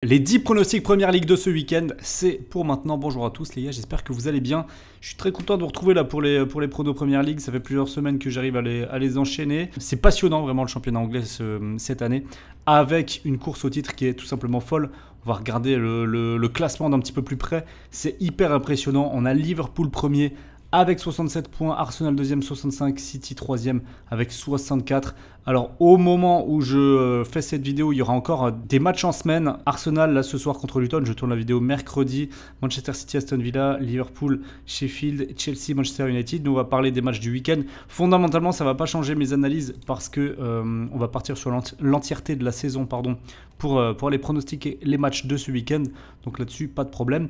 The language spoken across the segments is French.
Les 10 pronostics Première Ligue de ce week-end, c'est pour maintenant. Bonjour à tous les gars, j'espère que vous allez bien. Je suis très content de vous retrouver là pour les pronos Première Ligue. Ça fait plusieurs semaines que j'arrive à les enchaîner. C'est passionnant vraiment le championnat anglais cette année, avec une course au titre qui est tout simplement folle. On va regarder le classement d'un petit peu plus près. C'est hyper impressionnant. On a Liverpool premier avec 67 points, Arsenal deuxième 65, City troisième avec 64. Alors au moment où je fais cette vidéo, il y aura encore des matchs en semaine. Arsenal là ce soir contre Luton, je tourne la vidéo mercredi. Manchester City, Aston Villa, Liverpool, Sheffield, Chelsea, Manchester United. Nous on va parler des matchs du week-end. Fondamentalement ça ne va pas changer mes analyses parce que on va partir sur l'entièreté de la saison pour aller pronostiquer les matchs de ce week-end. Donc là-dessus pas de problème.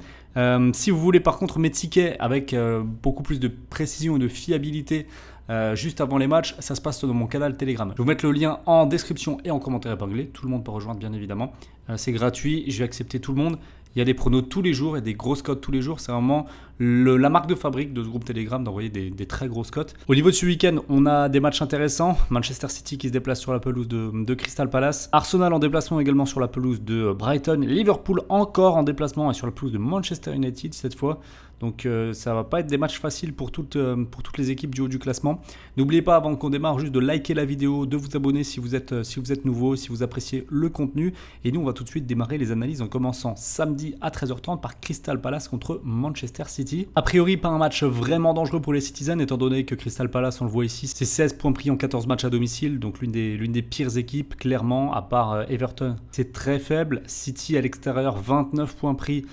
Si vous voulez par contre mes tickets avec beaucoup plus de précision et de fiabilité juste avant les matchs, ça se passe dans mon canal Telegram. Je vais vous mettre le lien en description et en commentaire épinglé. Tout le monde peut rejoindre bien évidemment. C'est gratuit, je vais accepter tout le monde. Il y a des pronos tous les jours et des grosses cotes tous les jours. C'est vraiment la marque de fabrique de ce groupe Telegram d'envoyer des très grosses cotes. Au niveau de ce week-end, on a des matchs intéressants. Manchester City qui se déplace sur la pelouse de Crystal Palace. Arsenal en déplacement également sur la pelouse de Brighton. Liverpool encore en déplacement et sur la pelouse de Manchester United cette fois. Donc ça va pas être des matchs faciles pour toutes les équipes du haut du classement. N'oubliez pas avant qu'on démarre juste de liker la vidéo, de vous abonner si vous êtes nouveau, si vous appréciez le contenu. Et nous on va tout de suite démarrer les analyses en commençant samedi à 13h30 par Crystal Palace contre Manchester City. A priori pas un match vraiment dangereux pour les Citizens étant donné que Crystal Palace, on le voit ici, c'est 16 points pris en 14 matchs à domicile. Donc l'une des pires équipes clairement à part Everton. C'est très faible. City à l'extérieur 29 points pris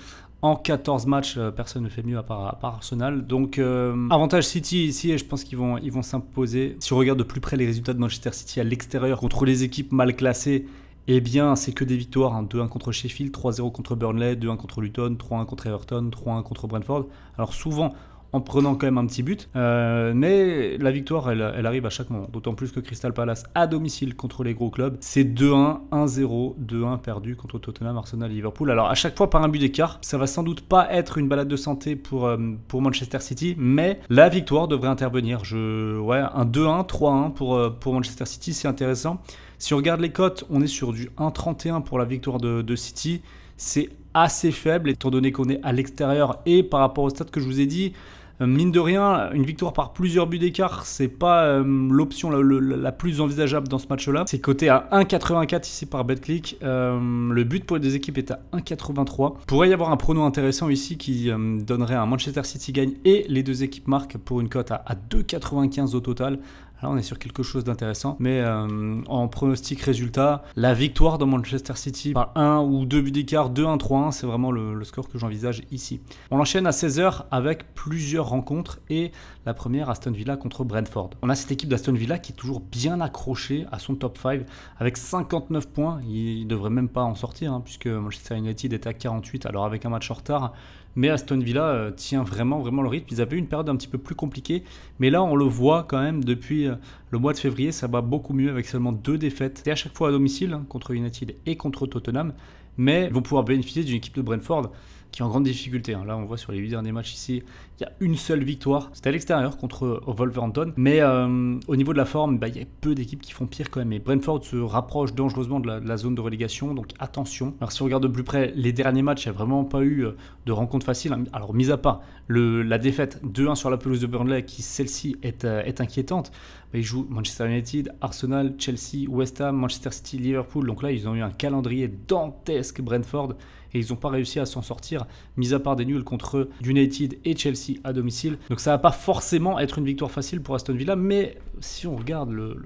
en 14 matchs, personne ne fait mieux à part Arsenal. Donc avantage City ici et je pense qu'ils vont s'imposer. Si on regarde de plus près les résultats de Manchester City à l'extérieur contre les équipes mal classées, eh bien c'est que des victoires. 2-1 contre Sheffield, 3-0 contre Burnley, 2-1 contre Luton, 3-1 contre Everton, 3-1 contre Brentford. Alors souvent en prenant quand même un petit but, mais la victoire elle arrive à chaque moment, d'autant plus que Crystal Palace à domicile contre les gros clubs, c'est 2-1, 1-0, 2-1 perdu contre Tottenham, Arsenal et Liverpool. Alors à chaque fois par un but d'écart, ça va sans doute pas être une balade de santé pour Manchester City, mais la victoire devrait intervenir. Un 2-1, 3-1 pour Manchester City, c'est intéressant. Si on regarde les cotes, on est sur du 1,31 pour la victoire de City, c'est assez faible étant donné qu'on est à l'extérieur et par rapport au stade que je vous ai dit, mine de rien, une victoire par plusieurs buts d'écart, c'est pas l'option la plus envisageable dans ce match-là. C'est coté à 1,84 ici par BetClick. Le but pour les deux équipes est à 1,83. Pourrait y avoir un prono intéressant ici qui donnerait un Manchester City gagne et les deux équipes marquent pour une cote à 2,95 au total. Là, on est sur quelque chose d'intéressant. Mais en pronostic résultat, la victoire de Manchester City par 1 ou 2 buts d'écart, 2-1, 3-1, c'est vraiment le score que j'envisage ici. On enchaîne à 16h avec plusieurs rencontres et la première, Aston Villa contre Brentford. On a cette équipe d'Aston Villa qui est toujours bien accrochée à son top 5 avec 59 points. Il ne devrait même pas en sortir puisque Manchester United est à 48, alors avec un match en retard. Mais Aston Villa tient vraiment le rythme. Ils avaient une période un petit peu plus compliquée. Mais là, on le voit quand même depuis le mois de février. Ça va beaucoup mieux avec seulement 2 défaites. Et à chaque fois à domicile, contre United et contre Tottenham. Mais ils vont pouvoir bénéficier d'une équipe de Brentford qui est en grande difficulté. Là, on voit sur les 8 derniers matchs ici, il y a une seule victoire. C'était à l'extérieur contre Wolverhampton. Mais au niveau de la forme, il y a peu d'équipes qui font pire quand même. Et Brentford se rapproche dangereusement de la zone de relégation. Donc attention. Alors si on regarde de plus près les derniers matchs, il n'y a vraiment pas eu de rencontre facile. Alors mis à part la défaite 2-1 sur la pelouse de Burnley, qui celle-ci est inquiétante. Ils jouent Manchester United, Arsenal, Chelsea, West Ham, Manchester City, Liverpool. Donc là, ils ont eu un calendrier dantesque Brentford et ils n'ont pas réussi à s'en sortir, mis à part des nuls contre United et Chelsea à domicile. Donc ça ne va pas forcément être une victoire facile pour Aston Villa, mais si on regarde le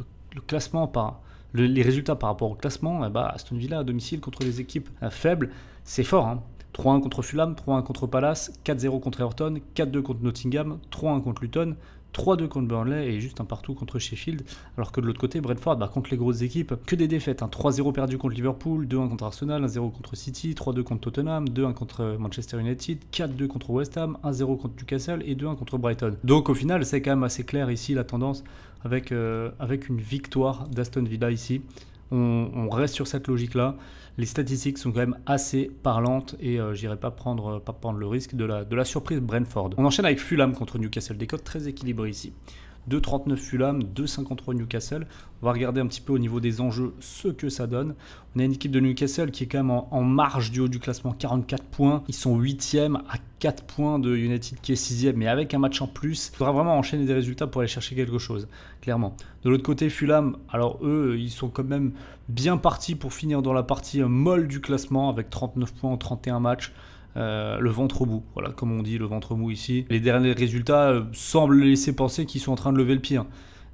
classement les résultats par rapport au classement, Aston Villa à domicile contre les équipes faibles, c'est fort. 3-1 contre Fulham, 3-1 contre Palace, 4-0 contre Everton, 4-2 contre Nottingham, 3-1 contre Luton, 3-2 contre Burnley et juste un partout contre Sheffield. Alors que de l'autre côté, Brentford, contre les grosses équipes, que des défaites. 3-0 perdu contre Liverpool, 2-1 contre Arsenal, 1-0 contre City, 3-2 contre Tottenham, 2-1 contre Manchester United, 4-2 contre West Ham, 1-0 contre Newcastle et 2-1 contre Brighton. Donc au final, c'est quand même assez clair ici la tendance avec une victoire d'Aston Villa ici. On reste sur cette logique-là. Les statistiques sont quand même assez parlantes et j'irai pas prendre le risque de la surprise Brentford. On enchaîne avec Fulham contre Newcastle, des cotes très équilibrées ici. 2,39 Fulham, 2,53 Newcastle. On va regarder un petit peu au niveau des enjeux ce que ça donne. On a une équipe de Newcastle qui est quand même en marge du haut du classement, 44 points. Ils sont 8e à 4 points de United qui est 6e, mais avec un match en plus. Il faudra vraiment enchaîner des résultats pour aller chercher quelque chose, clairement. De l'autre côté, Fulham, alors eux, ils sont quand même bien partis pour finir dans la partie molle du classement avec 39 points en 31 matchs. Le ventre mou, voilà, comme on dit, le ventre mou ici. Les derniers résultats semblent laisser penser qu'ils sont en train de lever le pied.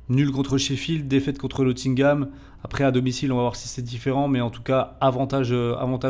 Nul contre Sheffield, défaite contre Nottingham. Après, à domicile, on va voir si c'est différent. Mais en tout cas, avantage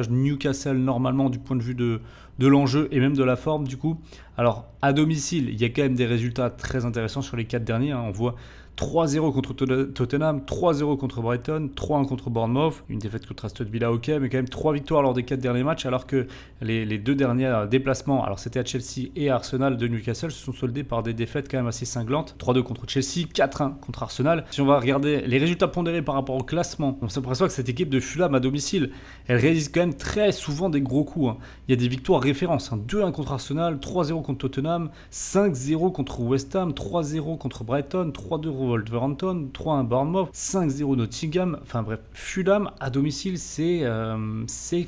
Newcastle normalement du point de vue de l'enjeu et même de la forme du coup. Alors, à domicile, il y a quand même des résultats très intéressants sur les 4 derniers. On voit 3-0 contre Tottenham, 3-0 contre Brighton, 3-1 contre Bournemouth, une défaite contre Aston Villa, ok, mais quand même 3 victoires lors des 4 derniers matchs, alors que les 2 derniers déplacements, alors c'était à Chelsea et à Arsenal de Newcastle, se sont soldés par des défaites quand même assez cinglantes. 3-2 contre Chelsea, 4-1 contre Arsenal. Si on va regarder les résultats pondérés par rapport au classement, on s'aperçoit que cette équipe de Fulham à domicile, elle réalise quand même très souvent des gros coups. Il y a des victoires références, 2-1 contre Arsenal, 3-0 contre Tottenham, 5-0 contre West Ham, 3-0 contre Brighton, 3-2 Wolverhampton, 3-1 Bournemouth, 5-0 Nottingham. Enfin bref, Fulham à domicile, c'est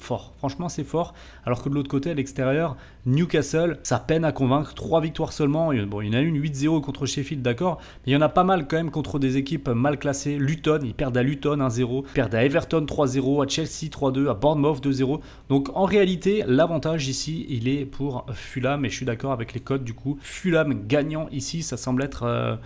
fort. Franchement, c'est fort. Alors que de l'autre côté, à l'extérieur, Newcastle, ça peine à convaincre. 3 victoires seulement. Bon, il y en a une 8-0 contre Sheffield, d'accord. Mais il y en a pas mal quand même contre des équipes mal classées. Luton, ils perdent à Luton 1-0. Ils perdent à Everton 3-0, à Chelsea 3-2, à Bournemouth 2-0. Donc en réalité, l'avantage ici, il est pour Fulham. Et je suis d'accord avec les codes du coup. Fulham gagnant ici, ça semble être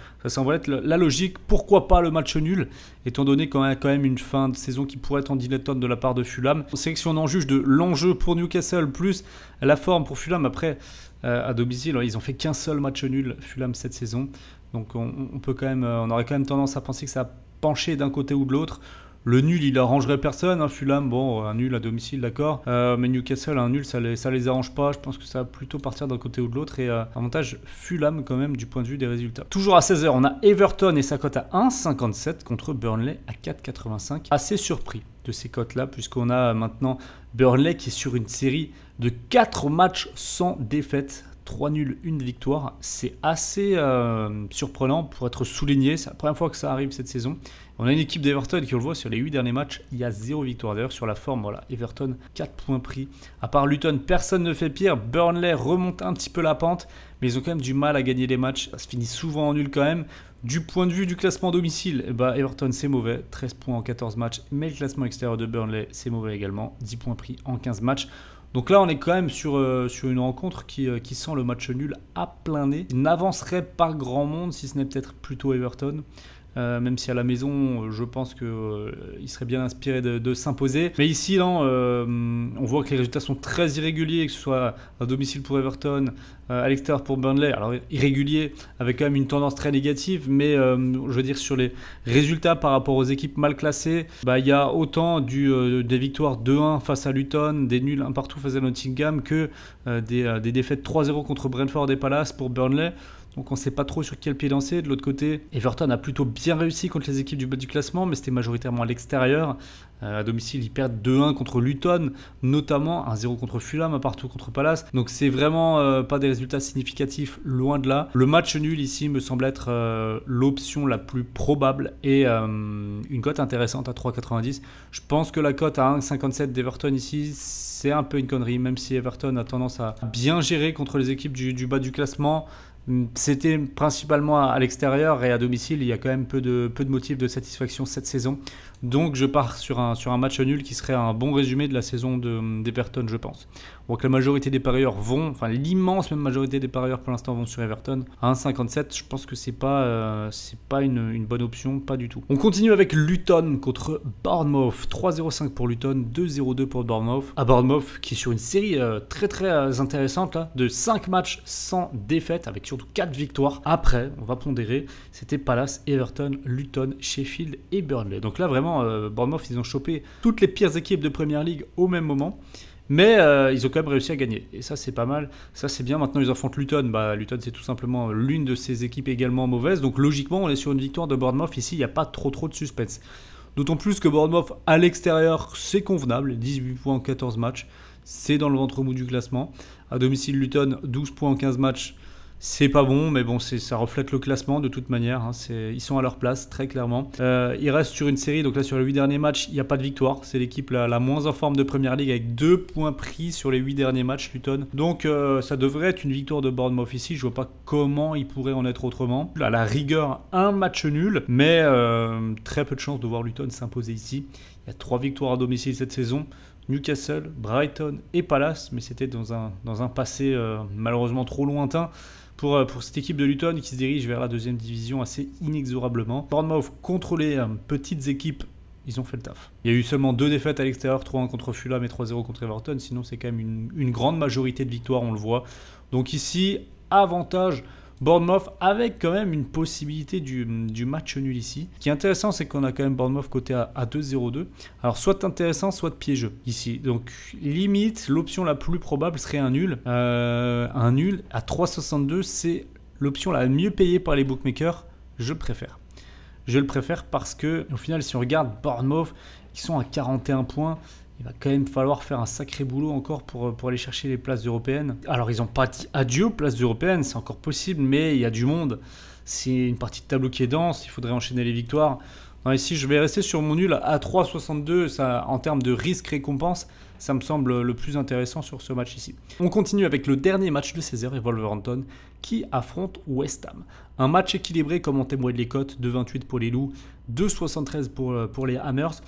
la logique. Pourquoi pas le match nul, étant donné qu'on a quand même une fin de saison qui pourrait être en dilettante de la part de Fulham. On sait que si on en juge de l'enjeu pour Newcastle plus la forme pour Fulham, après à domicile, ils ont fait qu'un seul match nul Fulham cette saison. Donc on peut quand même, on aurait quand même tendance à penser que ça a penché d'un côté ou de l'autre. Le nul, il arrangerait personne. Fulham, bon, un nul à domicile, d'accord. Mais Newcastle, un nul, ça les arrange pas. Je pense que ça va plutôt partir d'un côté ou de l'autre. Et avantage Fulham quand même du point de vue des résultats. Toujours à 16h, on a Everton et sa cote à 1,57 contre Burnley à 4,85. Assez surpris de ces cotes-là, puisqu'on a maintenant Burnley qui est sur une série de 4 matchs sans défaite. 3 nuls, 1 victoire. C'est assez surprenant pour être souligné. C'est la première fois que ça arrive cette saison. On a une équipe d'Everton qui, on le voit, sur les 8 derniers matchs, il y a 0 victoire. D'ailleurs, sur la forme, voilà, Everton, 4 points pris. À part Luton, personne ne fait pire. Burnley remonte un petit peu la pente, mais ils ont quand même du mal à gagner les matchs. Ça se finit souvent en nul quand même. Du point de vue du classement domicile, Everton, c'est mauvais. 13 points en 14 matchs. Mais le classement extérieur de Burnley, c'est mauvais également. 10 points pris en 15 matchs. Donc là, on est quand même sur une rencontre qui sent le match nul à plein nez. Il n'avancerait pas grand monde, si ce n'est peut-être plutôt Everton. Même si à la maison, je pense qu'il serait bien inspiré de s'imposer. Mais ici, là, on voit que les résultats sont très irréguliers, que ce soit à domicile pour Everton, à l'extérieur pour Burnley. Alors irrégulier, avec quand même une tendance très négative, mais je veux dire sur les résultats par rapport aux équipes mal classées, il y a autant des victoires 2-1 face à Luton, des nuls un partout face à Nottingham, que des défaites 3-0 contre Brentford et Palace pour Burnley. Donc on ne sait pas trop sur quel pied danser. De l'autre côté, Everton a plutôt bien réussi contre les équipes du bas du classement, mais c'était majoritairement à l'extérieur. À domicile, ils perdent 2-1 contre Luton, notamment 1-0 contre Fulham, un partout contre Palace. Donc c'est vraiment pas des résultats significatifs, loin de là. Le match nul ici me semble être l'option la plus probable et une cote intéressante à 3,90. Je pense que la cote à 1,57 d'Everton ici, c'est un peu une connerie, même si Everton a tendance à bien gérer contre les équipes du bas du classement. C'était principalement à l'extérieur et à domicile, il y a quand même peu de motifs de satisfaction cette saison. Donc je pars sur un match nul qui serait un bon résumé de la saison d'Everton, je pense. Donc la majorité des parieurs enfin l'immense même majorité des parieurs pour l'instant vont sur Everton. À 1,57, je pense que c'est pas une bonne option, pas du tout. On continue avec Luton contre Bournemouth. 3,05 pour Luton, 2,02 pour Bournemouth. À Bournemouth qui est sur une série très très intéressante là, de 5 matchs sans défaite avec surtout 4 victoires. Après, on va pondérer, c'était Palace, Everton, Luton, Sheffield et Burnley. Donc là vraiment, Bournemouth, ils ont chopé toutes les pires équipes de Premier League au même moment. Mais ils ont quand même réussi à gagner. Et ça, c'est pas mal. Ça, c'est bien. Maintenant, ils affrontent Luton. Luton, c'est tout simplement l'une de ces équipes également mauvaises. Donc logiquement, on est sur une victoire de Bournemouth. Ici, il n'y a pas trop de suspense. D'autant plus que Bournemouth, à l'extérieur, c'est convenable. 18 points en 14 matchs. C'est dans le ventre mou du classement. À domicile, Luton, 12 points en 15 matchs. C'est pas bon, mais bon, ça reflète le classement de toute manière. Hein, ils sont à leur place, très clairement. Ils restent sur une série, donc là sur les 8 derniers matchs, il n'y a pas de victoire. C'est l'équipe la moins en forme de Premier League avec 2 points pris sur les 8 derniers matchs, Luton. Donc ça devrait être une victoire de Bournemouth ici. Je vois pas comment il pourrait en être autrement. À la rigueur, un match nul, mais très peu de chances de voir Luton s'imposer ici. Il y a 3 victoires à domicile cette saison. Newcastle, Brighton et Palace, mais c'était dans un passé malheureusement trop lointain pour cette équipe de Luton qui se dirige vers la 2e division assez inexorablement. Bournemouth contre les petites équipes, ils ont fait le taf. Il y a eu seulement 2 défaites à l'extérieur, 3-1 contre Fulham et 3-0 contre Everton, sinon c'est quand même une grande majorité de victoires, on le voit. Donc ici, avantage Bournemouth avec quand même une possibilité du match nul ici. Ce qui est intéressant, c'est qu'on a quand même Bournemouth coté à 2,02. Alors soit intéressant, soit piégeux ici. Donc limite, l'option la plus probable serait un nul. Un nul à 3,62, c'est l'option la mieux payée par les bookmakers. Je le préfère. Je le préfère parce que au final, si on regarde Bournemouth, ils sont à 41 points. Il va quand même falloir faire un sacré boulot encore pour aller chercher les places européennes. Alors, ils n'ont pas dit adieu aux places européennes, c'est encore possible, mais il y a du monde. C'est une partie de tableau qui est dense, il faudrait enchaîner les victoires. Non, ici, je vais rester sur mon nul à 3,62. Ça, en termes de risque-récompense, ça me semble le plus intéressant sur ce match ici. On continue avec le dernier match de 16h et Wolverhampton qui affronte West Ham. Un match équilibré comme en témoignent les cotes, 2,28 pour les Loups, 2,73 pour les Hammers.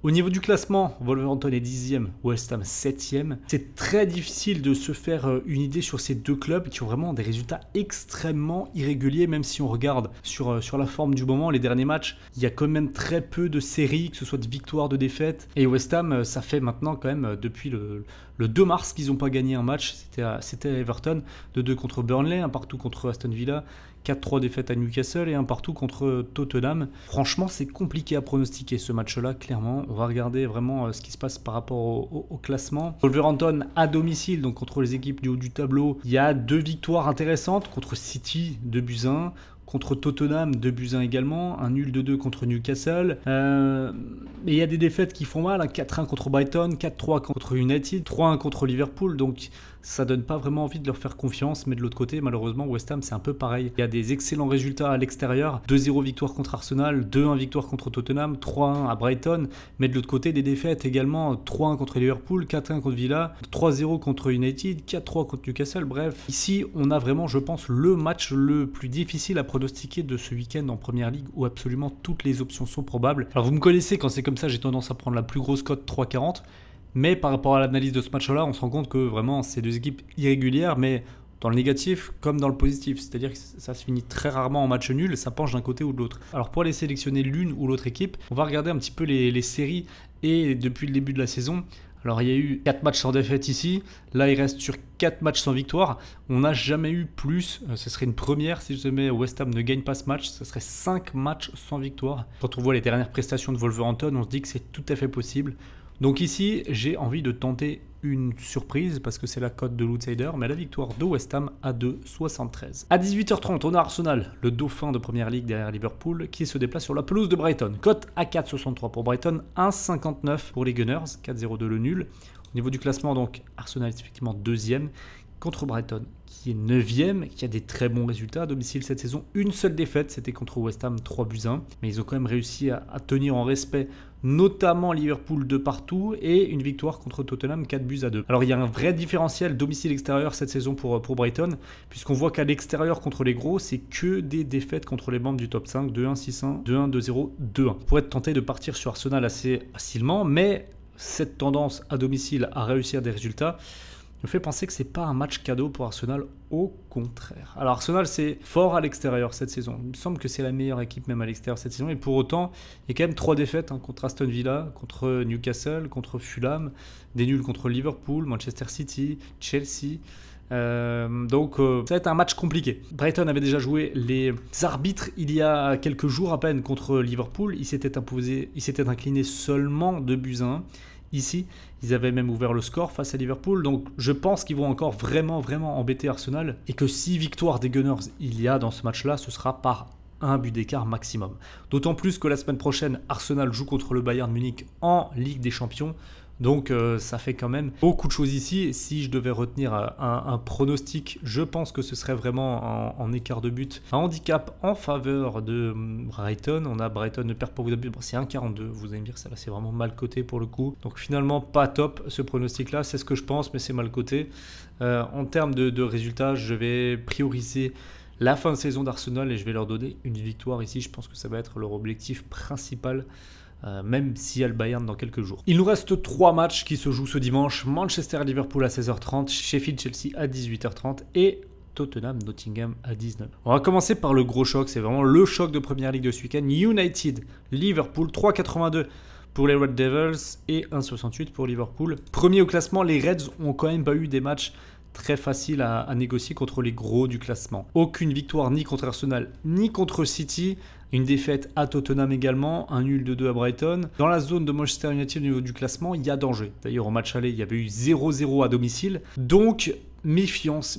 Au niveau du classement, Wolverhampton est 10e, West Ham 7e. C'est très difficile de se faire une idée sur ces deux clubs qui ont vraiment des résultats extrêmement irréguliers, même si on regarde sur la forme du moment, les derniers matchs, il y a quand même très peu de séries, que ce soit de victoires, de défaites. Et West Ham, ça fait maintenant quand même depuis le 2 mars qu'ils n'ont pas gagné un match, c'était à Everton, 2-2 contre Burnley, un partout contre Aston Villa, 4-3 défaites à Newcastle et un partout contre Tottenham. Franchement, c'est compliqué à pronostiquer ce match-là, clairement. On va regarder vraiment ce qui se passe par rapport au classement. Wolverhampton à domicile, donc contre les équipes du haut du tableau, il y a 2 victoires intéressantes contre City, 2-1. Contre Tottenham, 2-1 également, un nul 2-2 contre Newcastle. Mais il y a des défaites qui font mal, 4-1 contre Brighton, 4-3 contre United, 3-1 contre Liverpool, donc ça donne pas vraiment envie de leur faire confiance. Mais de l'autre côté, malheureusement, West Ham, c'est un peu pareil. Il y a des excellents résultats à l'extérieur, 2-0 victoire contre Arsenal, 2-1 victoire contre Tottenham, 3-1 à Brighton. Mais de l'autre côté, des défaites également, 3-1 contre Liverpool, 4-1 contre Villa, 3-0 contre United, 4-3 contre Newcastle. Bref, ici, on a vraiment, je pense, le match le plus difficile à pronostiquer de ce week-end en Première Ligue où absolument toutes les options sont probables. Alors vous me connaissez, quand c'est comme ça, j'ai tendance à prendre la plus grosse cote 3,40. Mais par rapport à l'analyse de ce match-là, on se rend compte que vraiment, c'est 2 équipes irrégulières, mais dans le négatif comme dans le positif. C'est-à-dire que ça se finit très rarement en match nul, ça penche d'un côté ou de l'autre. Alors pour aller sélectionner l'une ou l'autre équipe, on va regarder un petit peu les séries et depuis le début de la saison. Alors il y a eu 4 matchs sans défaite ici, là il reste sur 4 matchs sans victoire. On n'a jamais eu plus, ce serait une première si jamais West Ham ne gagne pas ce match, ce serait 5 matchs sans victoire. Quand on voit les dernières prestations de Wolverhampton, on se dit que c'est tout à fait possible. Donc ici, j'ai envie de tenter une surprise parce que c'est la cote de l'outsider, mais la victoire de West Ham à 2,73. À 18h30, on a Arsenal, le dauphin de Première Ligue derrière Liverpool, qui se déplace sur la pelouse de Brighton. Cote à 4,63 pour Brighton, 1,59 pour les Gunners, 4,02 le nul. Au niveau du classement, donc, Arsenal est effectivement 2e contre Brighton, qui est 9e, qui a des très bons résultats à domicile cette saison. Une seule défaite, c'était contre West Ham, 3-1. Mais ils ont quand même réussi à tenir en respect notamment Liverpool de partout et une victoire contre Tottenham 4-2. Alors il y a un vrai différentiel domicile-extérieur cette saison pour Brighton, puisqu'on voit qu'à l'extérieur contre les gros, c'est que des défaites contre les membres du top 5, 2-1, 6-1, 2-1, 2-0, 2-1. On pourrait être tenté de partir sur Arsenal assez facilement, mais cette tendance à domicile à réussir des résultats me fait penser que c'est pas un match cadeau pour Arsenal, au contraire. Alors Arsenal, c'est fort à l'extérieur cette saison. Il me semble que c'est la meilleure équipe même à l'extérieur cette saison. Et pour autant, il y a quand même 3 défaites contre Aston Villa, contre Newcastle, contre Fulham, des nuls contre Liverpool, Manchester City, Chelsea. Donc ça va être un match compliqué. Brighton avait déjà joué les arbitres il y a quelques jours à peine contre Liverpool. Il s'était incliné seulement 2-1. Ici, ils avaient même ouvert le score face à Liverpool, donc je pense qu'ils vont encore vraiment embêter Arsenal et que si victoire des Gunners il y a dans ce match-là, ce sera par un but d'écart maximum. D'autant plus que la semaine prochaine, Arsenal joue contre le Bayern Munich en Ligue des Champions, Donc ça fait quand même beaucoup de choses ici. Si je devais retenir un pronostic, je pense que ce serait vraiment en écart de but. Un handicap en faveur de Brighton. On a Brighton ne perd pas beaucoup de buts. Bon, c'est 1,42. Vous allez me dire, ça là c'est vraiment mal coté pour le coup. Donc finalement pas top ce pronostic là. C'est ce que je pense, mais c'est mal coté. En termes de résultats, je vais prioriser la fin de saison d'Arsenal et je vais leur donner une victoire ici. Je pense que ça va être leur objectif principal. Même s'il y a le Bayern dans quelques jours. Il nous reste 3 matchs qui se jouent ce dimanche. Manchester-Liverpool à 16h30, Sheffield-Chelsea à 18h30 et Tottenham-Nottingham à 19h. On va commencer par le gros choc, c'est vraiment le choc de Première Ligue de ce week-end. United-Liverpool, 3,82 pour les Red Devils et 1,68 pour Liverpool. Premier au classement, les Reds ont quand même pas eu des matchs très faciles à négocier contre les gros du classement. Aucune victoire ni contre Arsenal ni contre City. Une défaite à Tottenham également, un nul de 2 à Brighton. Dans la zone de Manchester United au niveau du classement, il y a danger. D'ailleurs, au match aller, il y avait eu 0-0 à domicile. Donc, méfiance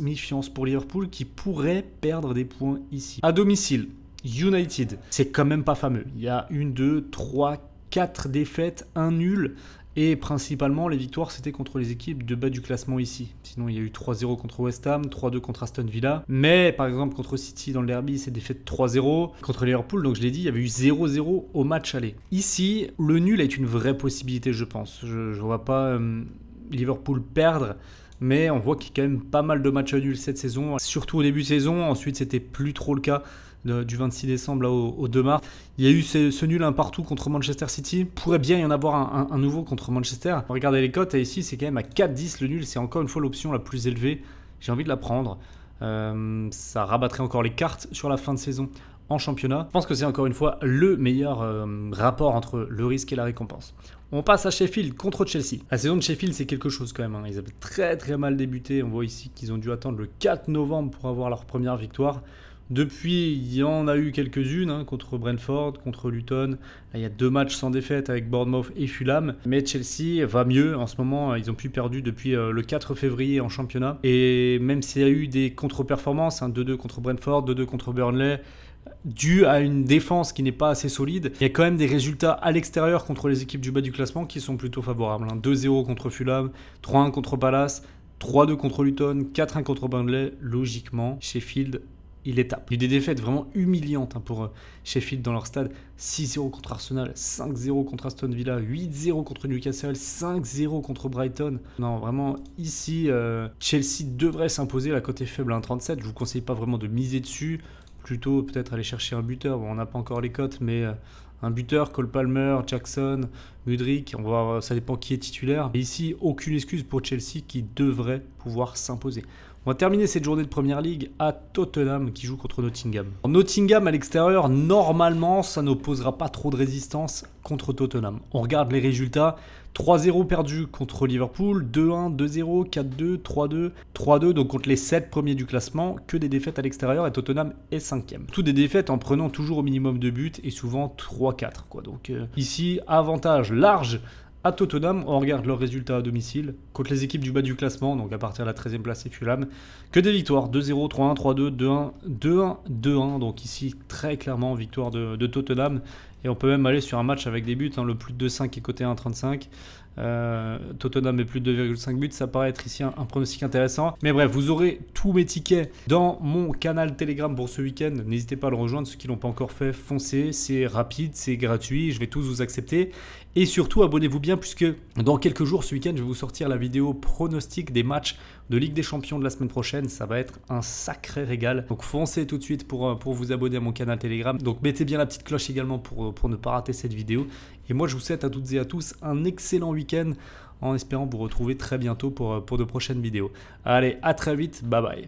pour Liverpool qui pourrait perdre des points ici. À domicile, United, c'est quand même pas fameux. Il y a 1, 2, 3, 4 défaites, un nul. Et principalement, les victoires, c'était contre les équipes de bas du classement ici. Sinon, il y a eu 3-0 contre West Ham, 3-2 contre Aston Villa. Mais, par exemple, contre City dans le derby, c'est défaite 3-0. Contre Liverpool, donc je l'ai dit, il y avait eu 0-0 au match aller. Ici, le nul est une vraie possibilité, je pense. Je ne vois pas Liverpool perdre. Mais on voit qu'il y a quand même pas mal de matchs nuls cette saison. Surtout au début de saison. Ensuite, c'était plus trop le cas. Du 26 décembre là, au 2 mars. Il y a eu ce nul un partout contre Manchester City. Pourrait bien y en avoir un nouveau contre Manchester. Regardez les cotes, et ici c'est quand même à 4,10 le nul. C'est encore une fois l'option la plus élevée. J'ai envie de la prendre. Ça rabattrait encore les cartes sur la fin de saison en championnat. Je pense que c'est encore une fois le meilleur rapport entre le risque et la récompense. On passe à Sheffield contre Chelsea. La saison de Sheffield, c'est quelque chose quand même. Ils avaient très mal débuté. On voit ici qu'ils ont dû attendre le 4 novembre pour avoir leur première victoire. Depuis, il y en a eu quelques-unes contre Brentford, contre Luton. Là, il y a 2 matchs sans défaite avec Bournemouth et Fulham. Mais Chelsea va mieux. En ce moment, ils ont plus perdu depuis le 4 février en championnat. Et même s'il y a eu des contre-performances, 2-2 contre Brentford, 2-2 contre Burnley, dû à une défense qui n'est pas assez solide, il y a quand même des résultats à l'extérieur contre les équipes du bas du classement qui sont plutôt favorables. 2-0 contre Fulham, 3-1 contre Palace, 3-2 contre Luton, 4-1 contre Burnley. Logiquement, Sheffield, il les tape. Il y a eu des défaites vraiment humiliantes pour Sheffield dans leur stade. 6-0 contre Arsenal, 5-0 contre Aston Villa, 8-0 contre Newcastle, 5-0 contre Brighton. Non, vraiment, ici, Chelsea devrait s'imposer. La cote est faible à 1,37. Je ne vous conseille pas vraiment de miser dessus. Plutôt peut-être aller chercher un buteur. Bon, on n'a pas encore les cotes, mais un buteur, Cole Palmer, Jackson, Mudryk, on va voir, ça dépend qui est titulaire. Et ici, aucune excuse pour Chelsea qui devrait pouvoir s'imposer. On va terminer cette journée de Première Ligue à Tottenham qui joue contre Nottingham. Nottingham à l'extérieur, normalement, ça n'opposera pas trop de résistance contre Tottenham. On regarde les résultats. 3-0 perdu contre Liverpool, 2-1, 2-0, 4-2, 3-2, 3-2, donc contre les 7 premiers du classement, que des défaites à l'extérieur et Tottenham est 5e. Toutes des défaites en prenant toujours au minimum de buts et souvent 3-4. Donc ici, avantage large à Tottenham. On regarde leurs résultats à domicile contre les équipes du bas du classement, donc à partir de la 13e place et Fulham, que des victoires, 2-0, 3-1, 3-2, 2-1, 2-1, 2-1, donc ici très clairement victoire de Tottenham. Et on peut même aller sur un match avec des buts, le plus de 2,5 est coté à 1,35. Tottenham est plus de 2,5 buts, ça paraît être ici un pronostic intéressant. Mais bref, vous aurez tous mes tickets dans mon canal Telegram pour ce week-end. N'hésitez pas à le rejoindre, ceux qui ne l'ont pas encore fait, foncez, c'est rapide, c'est gratuit, je vais tous vous accepter. Et surtout, abonnez-vous bien puisque dans quelques jours, ce week-end, je vais vous sortir la vidéo pronostic des matchs de Ligue des Champions de la semaine prochaine. Ça va être un sacré régal. Donc foncez tout de suite pour vous abonner à mon canal Telegram. Donc mettez bien la petite cloche également pour ne pas rater cette vidéo. Et moi, je vous souhaite à toutes et à tous un excellent week-end en espérant vous retrouver très bientôt pour de prochaines vidéos. Allez, à très vite, bye bye.